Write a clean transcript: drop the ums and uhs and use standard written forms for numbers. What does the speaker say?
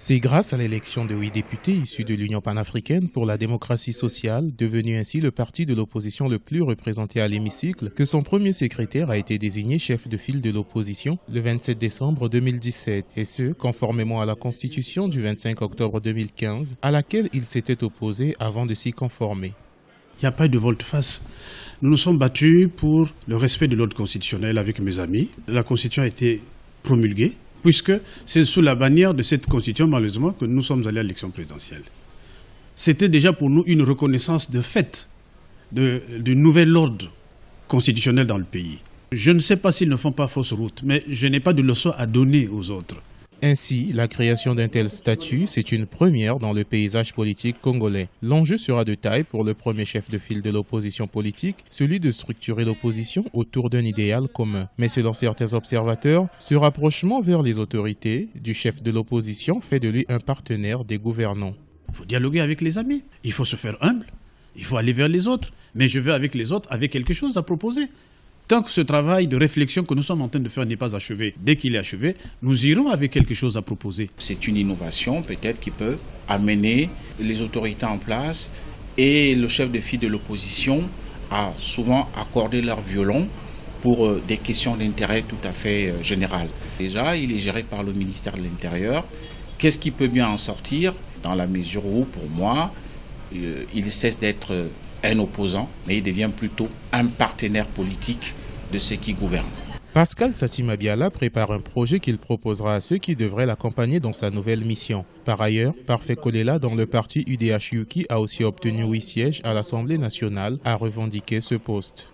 C'est grâce à l'élection de 8 députés issus de l'Union panafricaine pour la démocratie sociale, devenu ainsi le parti de l'opposition le plus représenté à l'hémicycle, que son premier secrétaire a été désigné chef de file de l'opposition le 27 décembre 2017, et ce, conformément à la Constitution du 25 octobre 2015, à laquelle il s'était opposé avant de s'y conformer. Il n'y a pas eu de volte-face. Nous nous sommes battus pour le respect de l'ordre constitutionnel avec mes amis. La Constitution a été promulguée, puisque c'est sous la bannière de cette Constitution, malheureusement, que nous sommes allés à l'élection présidentielle. C'était déjà pour nous une reconnaissance de fait du nouvel ordre constitutionnel dans le pays. Je ne sais pas s'ils ne font pas fausse route, mais je n'ai pas de leçon à donner aux autres. Ainsi, la création d'un tel statut, c'est une première dans le paysage politique congolais. L'enjeu sera de taille pour le premier chef de file de l'opposition politique, celui de structurer l'opposition autour d'un idéal commun. Mais selon certains observateurs, ce rapprochement vers les autorités du chef de l'opposition fait de lui un partenaire des gouvernants. Il faut dialoguer avec les amis, il faut se faire humble, il faut aller vers les autres. Mais je vais avec les autres avec quelque chose à proposer. Tant que ce travail de réflexion que nous sommes en train de faire n'est pas achevé, dès qu'il est achevé, nous irons avec quelque chose à proposer. C'est une innovation peut-être qui peut amener les autorités en place et le chef de file de l'opposition à souvent accorder leur violon pour des questions d'intérêt tout à fait général. Déjà, il est géré par le ministère de l'Intérieur. Qu'est-ce qui peut bien en sortir dans la mesure où, pour moi, il cesse d'être un opposant, mais il devient plutôt un partenaire politique de ceux qui gouvernent. Pascal Satima Biala prépare un projet qu'il proposera à ceux qui devraient l'accompagner dans sa nouvelle mission. Par ailleurs, Parfait Kolela, dans le parti UDH-UKI, a aussi obtenu 8 sièges à l'Assemblée nationale, à revendiquer ce poste.